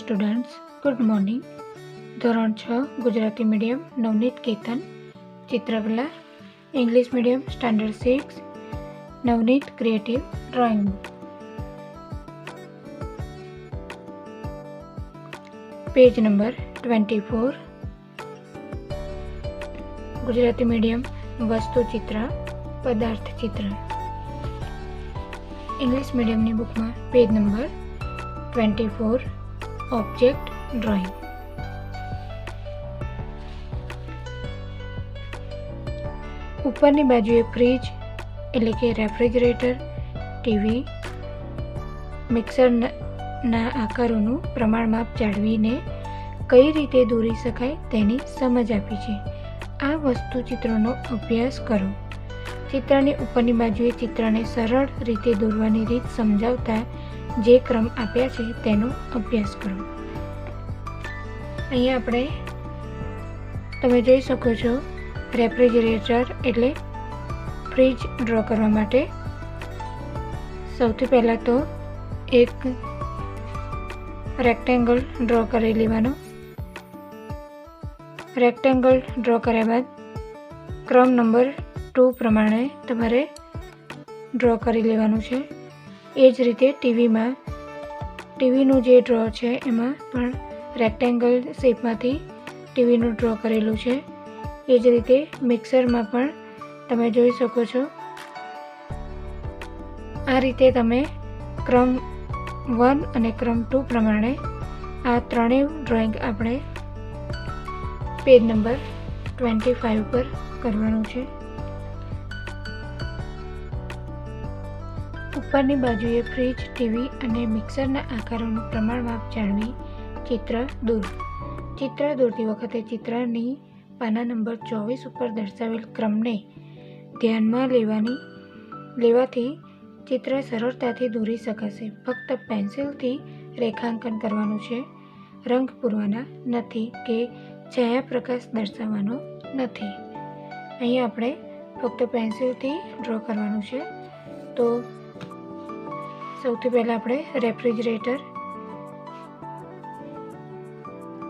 Students, good morning. ધોરણ 6 Gujarati medium Navneet Ketan, ચિત્રકલા English medium standard 6 Navneet creative drawing book. Page number 24. Gujarati medium વસ્તુ ચિત્ર, પદાર્થ ચિત્ર. ઇંગ્લિશ મીડિયમની બુકમાં પેજ નંબર 24 ઓબ્જેક્ટ ડ્રોઈંગ. ઉપરની બાજુએ ફ્રીજ એટલે કે રેફ્રિજરેટર, ટીવી, મિક્સરના આકારોનું પ્રમાણ માપ જાળવીને કઈ રીતે દોરી શકાય તેની સમજ આપી છે. આ વસ્તુ ચિત્રોનો અભ્યાસ કરો. ચિત્રની ઉપરની બાજુએ ચિત્રને સરળ રીતે દોરવાની રીત સમજાવતા જે ક્રમ આપ્યા છે તેનો અભ્યાસ કરો. અહીંયા આપણે તમે જોઈ શકો છો રેફ્રિજરેટર એટલે ફ્રીજ ડ્રો કરવા માટે સૌથી પહેલાં તો એક રેક્ટેંગલ ડ્રો કરી લેવાનો. રેક્ટેંગલ ડ્રો કર્યા બાદ ક્રમ નંબર 2 પ્રમાણે તમારે ડ્રો કરી લેવાનું છે. એ જ રીતે ટીવીનું જે ડ્રો છે એમાં પણ રેક્ટેંગલ શેપમાંથી ટીવીનું ડ્રો કરેલું છે. એ જ રીતે મિક્સરમાં પણ તમે જોઈ શકો છો. આ રીતે તમે ક્રમ 1 અને ક્રમ 2 પ્રમાણે આ ત્રણેય ડ્રોઈંગ આપણે પેજ નંબર 25 પર કરવાનું છે. ઉપરની બાજુએ ફ્રીજ, ટીવી અને મિક્સરના આકારોનું પ્રમાણ માપ જાળવી ચિત્ર દોરો. ચિત્ર દોરતી વખતે ચિત્રની પાના નંબર 24 ઉપર દર્શાવેલ ક્રમને ધ્યાનમાં લેવાથી ચિત્ર સરળતાથી દોરી શકાશે. ફક્ત પેન્સિલથી રેખાંકન કરવાનું છે, રંગ પૂરવાના નથી કે છાયાપ્રકાશ દર્શાવવાનો નથી. અહીં આપણે ફક્ત પેન્સિલથી ડ્રો કરવાનું છે. તો સૌથી પહેલાં આપણે રેફ્રિજરેટર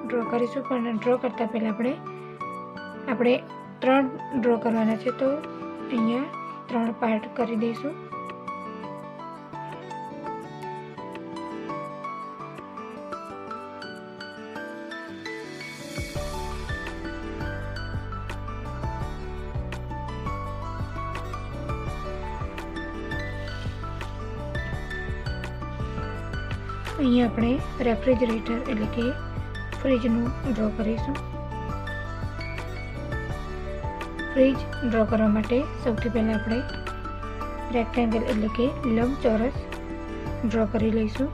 ડ્રો કરીશું, પણ ડ્રો કરતાં પહેલાં આપણે 3 ડ્રો કરવાના છે. તો અહીંયા 3 પાર્ટ કરી દઈશું. અહીંયા આપણે રેફ્રિજરેટર એટલે કે ફ્રીજનું ડ્રો કરીશું. ફ્રીજ ડ્રો કરવા માટે સૌથી પહેલાં આપણે રેક્ટેંગલ એટલે કે લંબચોરસ ડ્રો કરી લઈશું.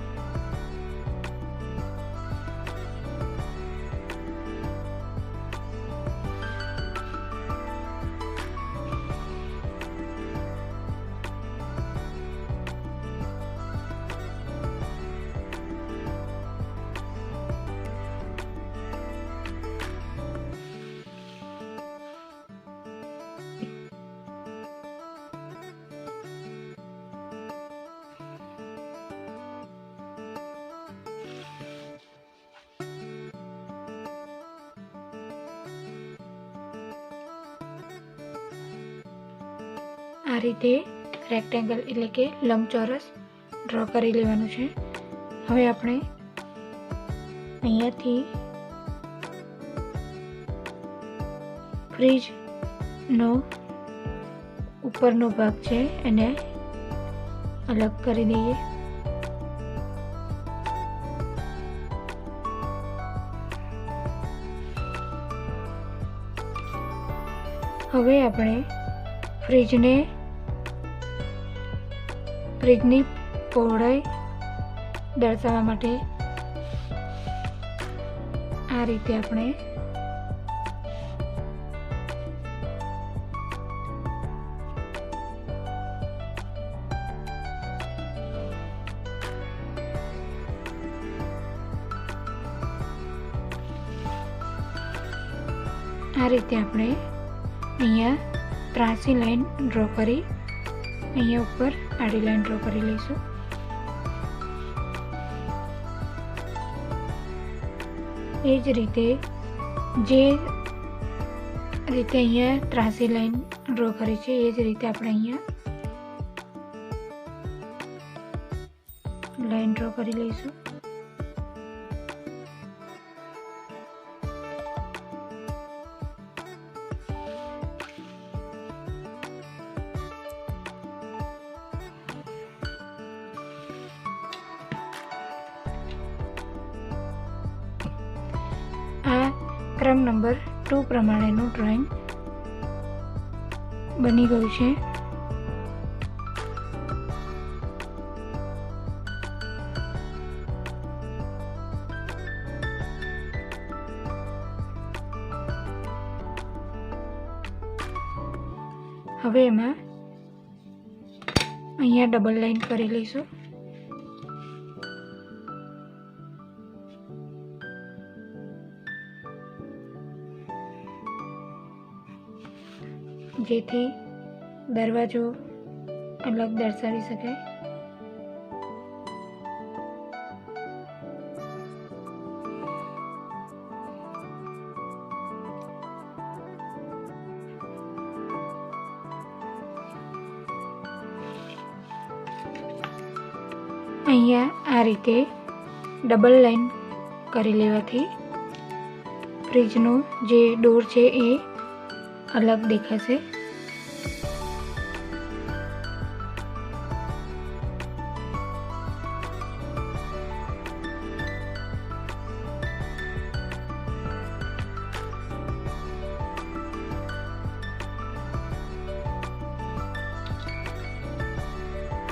આ રીતે રેક્ટેંગલ એટલે કે લંબચોરસ ડ્રો કરી લેવાનું છે. હવે આપણે અહીંયાથી ફ્રીજનો ઉપરનો ભાગ છે એને અલગ કરી દઈએ. હવે આપણે ફ્રીજની પહોળાઈ દર્શાવવા માટે આ રીતે આપણે અહીંયા ત્રાસી લાઈન ડ્રો કરી અહીંયા ઉપર આડી લાઈન ડ્રો કરી લઈશું. એ જ રીતે જે રીતે અહીંયા ત્રાસી લાઈન ડ્રો કરી છે એ જ રીતે આપણે અહીંયા લાઈન ડ્રો કરી લઈશું. આ ક્રમ નંબર 2 પ્રમાણેનું ડ્રોઈંગ બની ગયું છે. હવે એમાં અહીંયા ડબલ લાઈન કરી લઈશું. જેથી દરવાજો અલગ દર્શાવી શકાય. અહીંયા આ રીતે ડબલ લાઈન કરી લેવાથી ફ્રીજનો જે ડોર છે એ અલગ દેખાશે.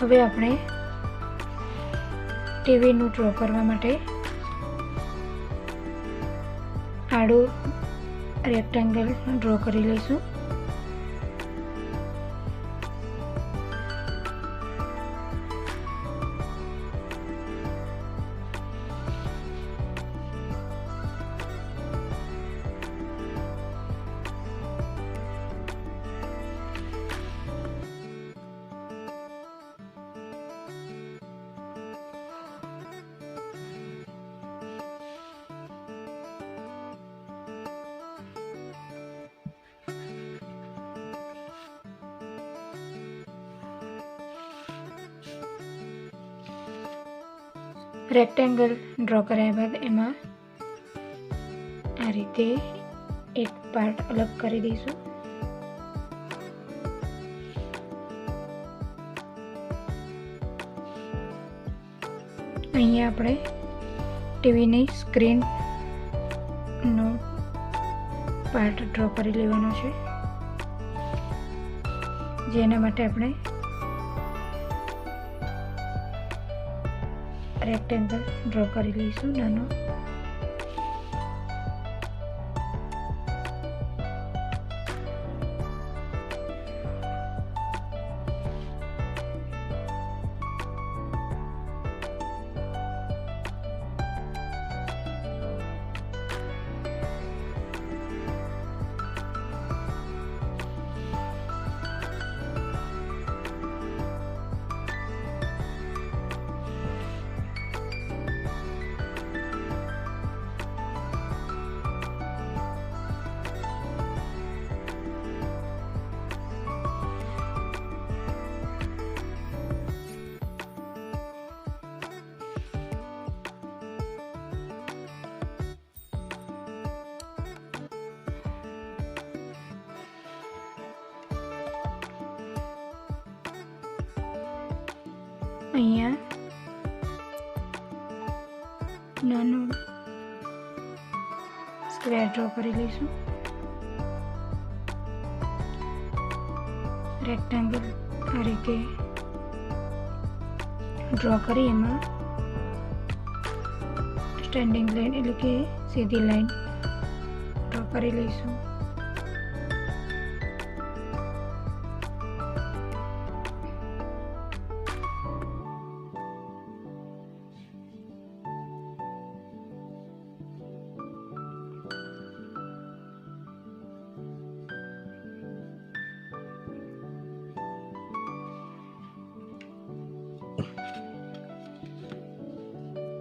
હવે આપણે ટીવીનું ડ્રો કરવા માટે આડું રેક્ટેંગલ ડ્રો કરી લઈશું. રેક્ટેંગલ ડ્રો કર્યા બાદ એમાં આ રીતે એક પાર્ટ અલગ કરી દઈશું. અહીંયા આપણે ટીવીની સ્ક્રીનનો પાર્ટ ડ્રો કરી લેવાનો છે, જેના માટે આપણે રેક્ટેંગલ ડ્રો કરી લઈશું નાનો. અહીંયા નાનું સ્ક્વેર ડ્રો કરી લઈશું. રેક્ટેંગલ આ રીતે ડ્રો કરી એમાં સ્ટેન્ડિંગ લાઈન એટલે કે સીધી લાઈન ડ્રો કરી લઈશું.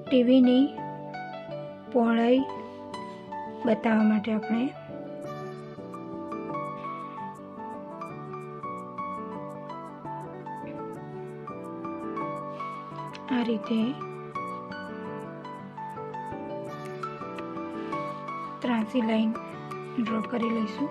ટીવીની પહોળાઈ બતાવવા માટે આપણે આ રીતે ત્રાંસી લાઈન ડ્રો કરી લઈશું.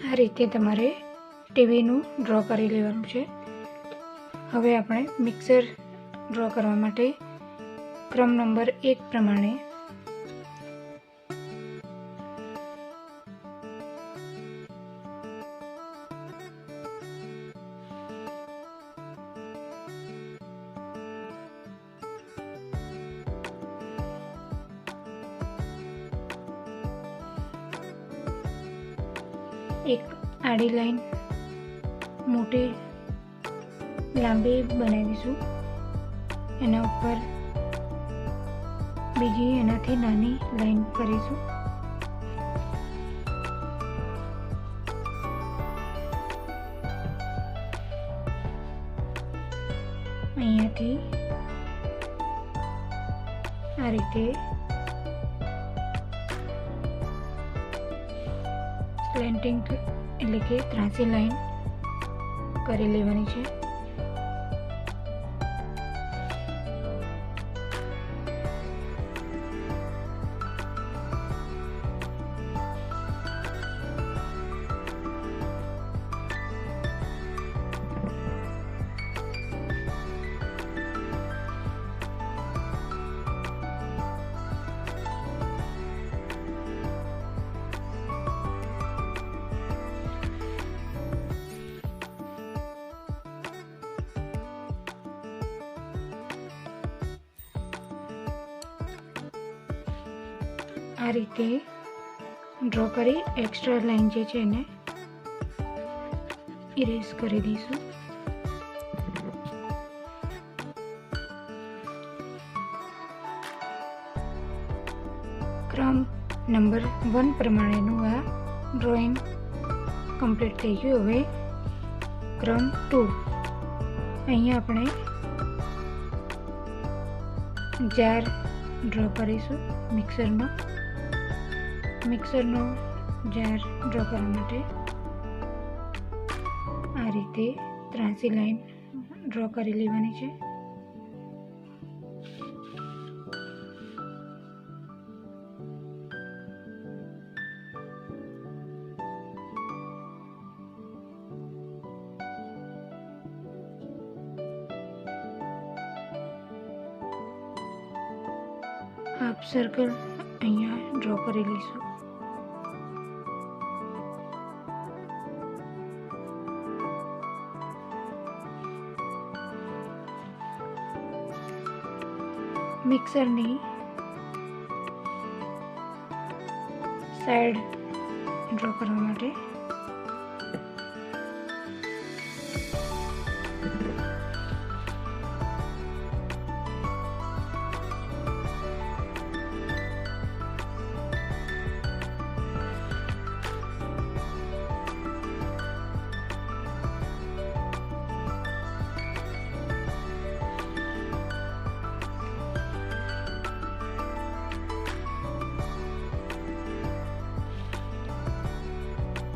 આ રીતે તમારે ટીવીનું ડ્રો કરી લેવાનું છે. હવે આપણે મિક્સર ડ્રો કરવા માટે ક્રમ નંબર 1 પ્રમાણે એક આડી લાઈન મોટી લાંબી બનાવીશું. એના ઉપર બીજી એનાથી નાની લાઈન કરીશું. અહીંયાથી આ રીતે સ્લેન્ટિંગ એટલે કે ત્રાંસી લાઈન કરી લેવાની છે. આ રીતે ડ્રો કરી એક્સ્ટ્રા લાઈન જે છે એને ઇરેઝ કરી દઈશું. ક્રમ નંબર 1 પ્રમાણેનું આ ડ્રોઈંગ કમ્પ્લીટ થઈ ગયું. હવે ક્રમ 2 અહીંયા આપણે જાર ડ્રો કરીશું. મિક્સરનો જાર ડ્રો કરવા માટે આ રીતે ત્રાંસી લાઈન ડ્રો કરી લેવાની છે. હાફ સર્કલ અહીંયા ડ્રો કરી લઈશું. મિક્સરની સાઈડ ડ્રો કરવા માટે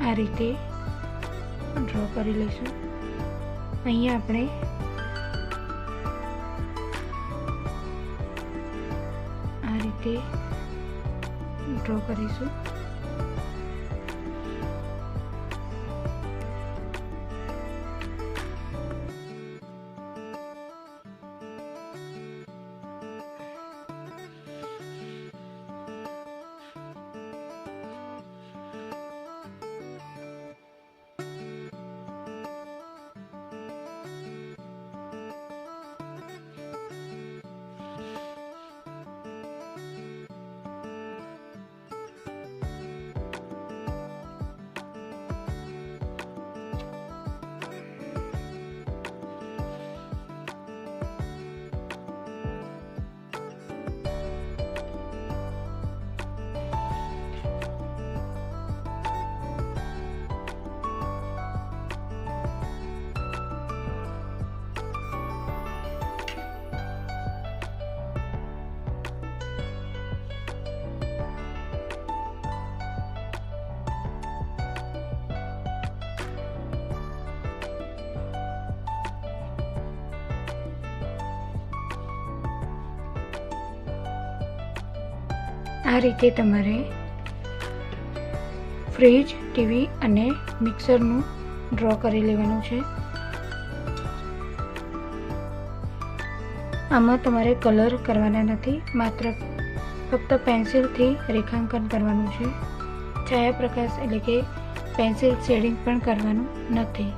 આ રીતે ડ્રો કરી લઈશું. અહીંયા આપણે આ રીતે ડ્રો કરીશું. આ રીતે તમારે ફ્રીજ, ટીવી અને મિક્સરનું ડ્રો કરી લેવાનું છે. આમાં તમારે કલર કરવાના નથી, માત્ર ફક્ત પેન્સિલથી રેખાંકન કરવાનું છે. છાયા પ્રકાશ એટલે કે પેન્સિલ શેડિંગ પણ કરવાનું નથી.